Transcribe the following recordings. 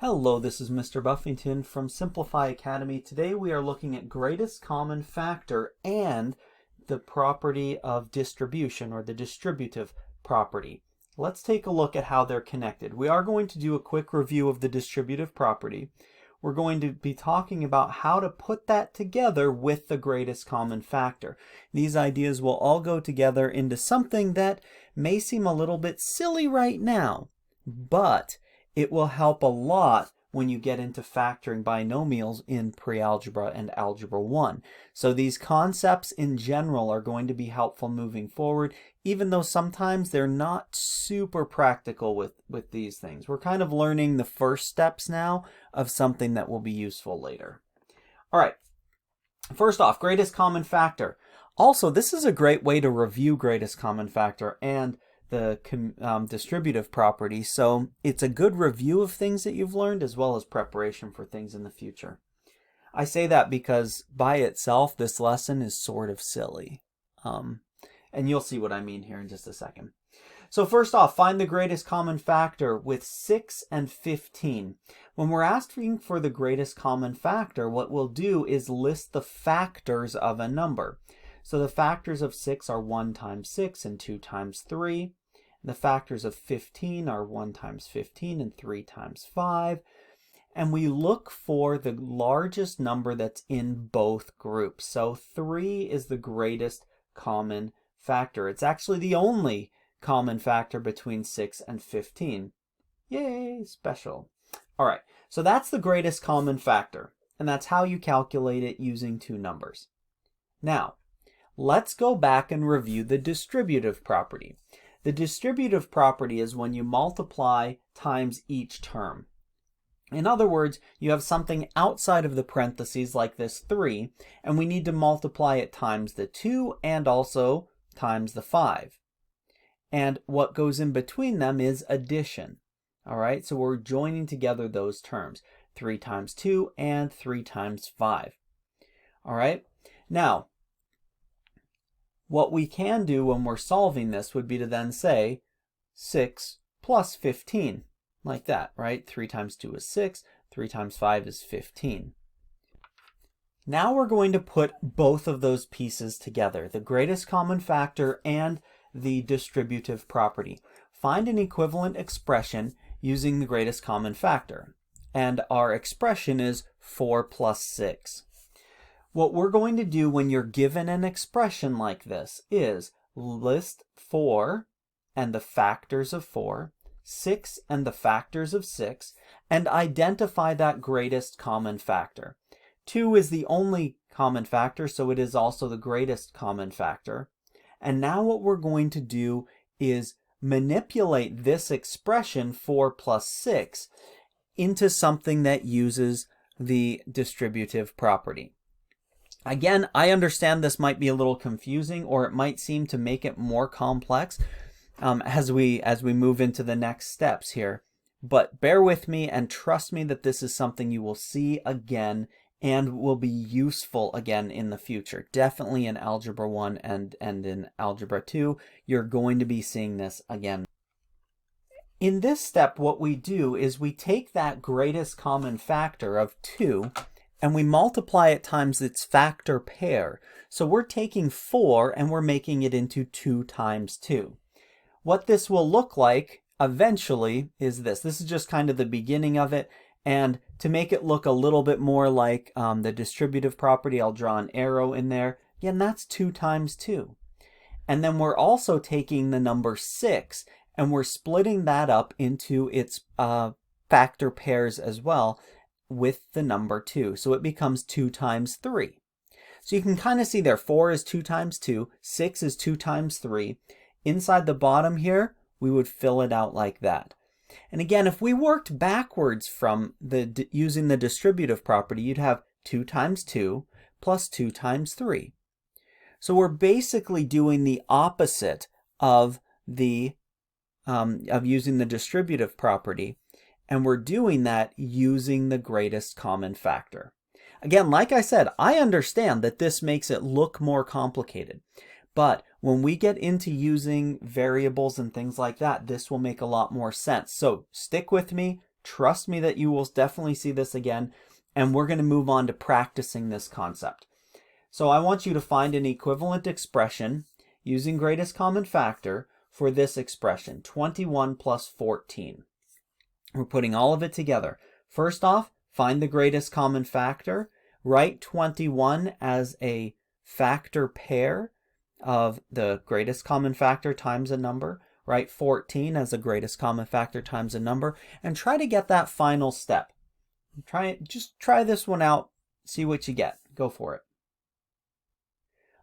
Hello, this is Mr. Buffington from Simplify Academy. Today we are looking at greatest common factor and the property of distribution, or the distributive property. Let's take a look at how they're connected. We are going to do a quick review of the distributive property. We're going to be talking about how to put that together with the greatest common factor. These ideas will all go together into something that may seem a little bit silly right now, but it will help a lot when you get into factoring binomials in pre-algebra and algebra 1. So these concepts in general are going to be helpful moving forward, even though sometimes they're not super practical with these things. We're kind of learning the first steps now of something that will be useful later. All right, first off, greatest common factor. Also, this is a great way to review greatest common factor and the distributive property, so it's a good review of things that you've learned as well as preparation for things in the future. I say that because by itself this lesson is sort of silly, and you'll see what I mean here in just a second. So first off, find the greatest common factor with 6 and 15. When we're asking for the greatest common factor, what we'll do is list the factors of a number. So the factors of 6 are 1 times 6 and 2 times 3. The factors of 15 are 1 times 15 and 3 times 5. And we look for the largest number that's in both groups. So 3 is the greatest common factor. It's actually the only common factor between 6 and 15. Yay, special. All right, so that's the greatest common factor. And that's how you calculate it using two numbers. Now, let's go back and review the distributive property. The distributive property is when you multiply times each term. In other words, you have something outside of the parentheses like this 3, and we need to multiply it times the 2 and also times the 5. And what goes in between them is addition. All right, so we're joining together those terms, 3 times 2 and 3 times 5. All right, now, what we can do when we're solving this would be to then say 6 plus 15, like that, right? 3 times 2 is 6, 3 times 5 is 15. Now we're going to put both of those pieces together, the greatest common factor and the distributive property. Find an equivalent expression using the greatest common factor. And our expression is 4 plus 6. What we're going to do when you're given an expression like this is list 4 and the factors of 4, 6 and the factors of 6, and identify that greatest common factor. 2 is the only common factor, so it is also the greatest common factor. And now what we're going to do is manipulate this expression 4 plus 6 into something that uses the distributive property. Again, I understand this might be a little confusing, or it might seem to make it more complex as we move into the next steps here. But bear with me and trust me that this is something you will see again and will be useful again in the future. Definitely in Algebra 1 and in Algebra 2, you're going to be seeing this again. In this step, what we do is we take that greatest common factor of 2 and we multiply it times its factor pair. So we're taking 4 and we're making it into 2 times 2. What this will look like eventually is this. This is just kind of the beginning of it. And to make it look a little bit more like the distributive property, I'll draw an arrow in there. Again, that's 2 times 2. And then we're also taking the number 6 and we're splitting that up into its factor pairs as well with the number 2. So it becomes 2 times 3. So you can kind of see there, 4 is 2 times 2, 6 is 2 times 3. Inside the bottom here, we would fill it out like that. And again, if we worked backwards from using the distributive property, you'd have 2 times 2 plus 2 times 3. So we're basically doing the opposite of using the distributive property. And we're doing that using the greatest common factor. Again, like I said, I understand that this makes it look more complicated. But when we get into using variables and things like that, this will make a lot more sense. So stick with me, Trust me that you will definitely see this again, and we're going to move on to practicing this concept. So I want you to find an equivalent expression using greatest common factor for this expression, 21 plus 14. We're putting all of it together. First off, find the greatest common factor. Write 21 as a factor pair of the greatest common factor times a number. Write 14 as the greatest common factor times a number. And try to get that final step. Just try this one out. See what you get. Go for it.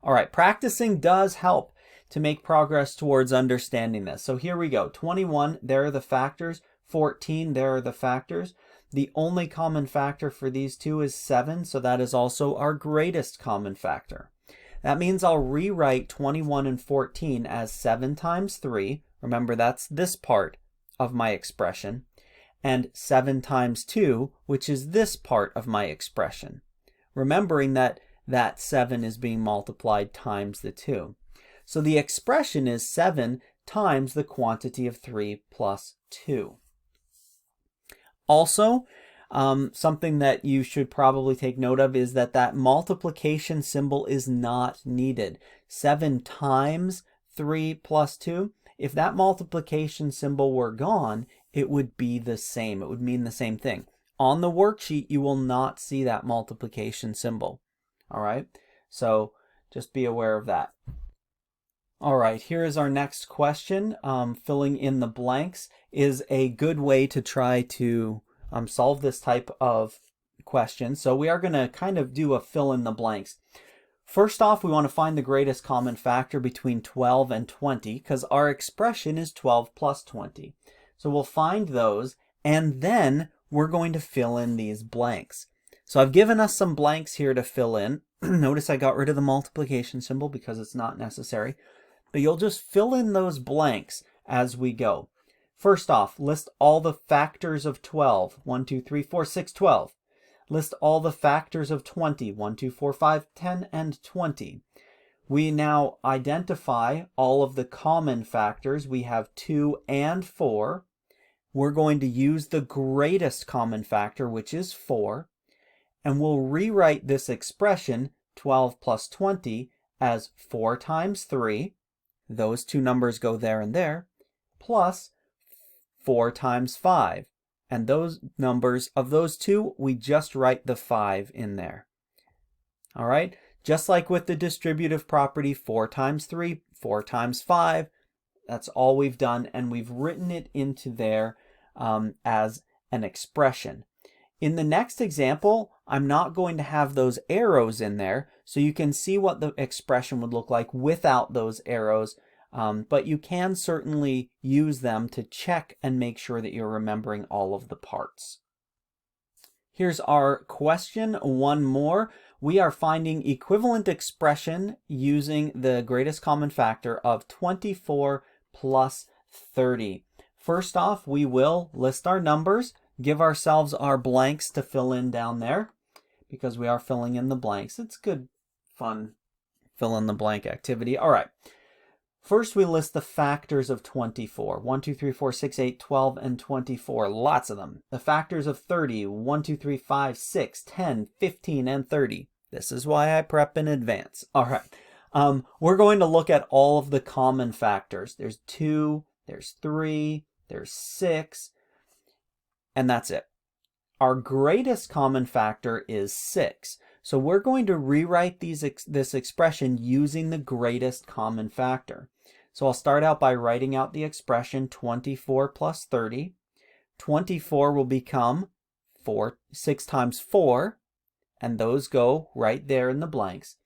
All right, practicing does help to make progress towards understanding this. So here we go. 21, there are the factors. 14, there are the factors. The only common factor for these two is 7, so that is also our greatest common factor. That means I'll rewrite 21 and 14 as 7 times 3. Remember, that's this part of my expression. And 7 times 2, which is this part of my expression. Remembering that 7 is being multiplied times the 2. So the expression is 7 times the quantity of 3 plus 2. Also, something that you should probably take note of is that multiplication symbol is not needed. 7 times 3 plus 2, if that multiplication symbol were gone, it would be the same. It would mean the same thing. On the worksheet, you will not see that multiplication symbol. All right, so just be aware of that. All right, here is our next question. Filling in the blanks is a good way to try to solve this type of question. So we are going to kind of do a fill in the blanks. First off, we want to find the greatest common factor between 12 and 20 because our expression is 12 plus 20. So we'll find those, and then we're going to fill in these blanks. So I've given us some blanks here to fill in. Notice I got rid of the multiplication symbol because it's not necessary. But you'll just fill in those blanks as we go. First off, list all the factors of 12. 1, 2, 3, 4, 6, 12. List all the factors of 20. 1, 2, 4, 5, 10, and 20. We now identify all of the common factors. We have 2 and 4. We're going to use the greatest common factor, which is 4. And we'll rewrite this expression, 12 plus 20, as 4 times 3. Those two numbers go there and there, plus 4 times 5. And those numbers, of those two, we just write the 5 in there. All right? Just like with the distributive property, 4 times 3, 4 times 5. That's all we've done, and we've written it into there as an expression. In the next example, I'm not going to have those arrows in there, so you can see what the expression would look like without those arrows, but you can certainly use them to check and make sure that you're remembering all of the parts. Here's our question, one more. We are finding equivalent expression using the greatest common factor of 24 plus 30. First off, we will list our numbers, give ourselves our blanks to fill in down there, because we are filling in the blanks. It's good, fun, fill in the blank activity. All right. First, we list the factors of 24. 1, 2, 3, 4, 6, 8, 12, and 24. Lots of them. The factors of 30. 1, 2, 3, 5, 6, 10, 15, and 30. This is why I prep in advance. All right. We're going to look at all of the common factors. There's 2, there's 3, there's 6, and that's it. Our greatest common factor is 6. So we're going to rewrite this expression using the greatest common factor. So I'll start out by writing out the expression 24 plus 30. 24 will become 6 times 4, and those go right there in the blanks.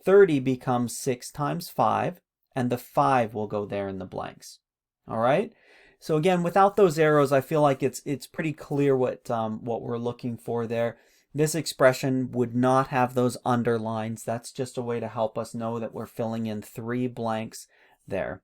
30 becomes 6 times 5, and the 5 will go there in the blanks. All right? So again, without those arrows, I feel like it's pretty clear what we're looking for there. This expression would not have those underlines. That's just a way to help us know that we're filling in 3 blanks there.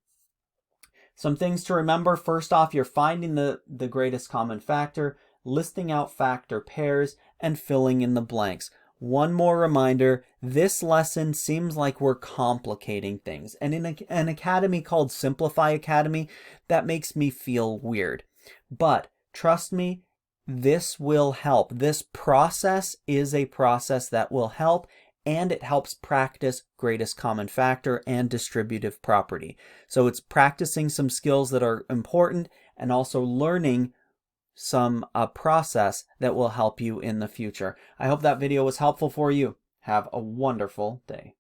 Some things to remember. First off, you're finding the greatest common factor, listing out factor pairs, and filling in the blanks. One more reminder, this lesson seems like we're complicating things. And in an academy called Simplify Academy, that makes me feel weird. But Trust me, this will help. This process is a process that will help, and it helps practice greatest common factor and distributive property. So it's practicing some skills that are important and also learning some process that will help you in the future. I hope that video was helpful for you. Have a wonderful day.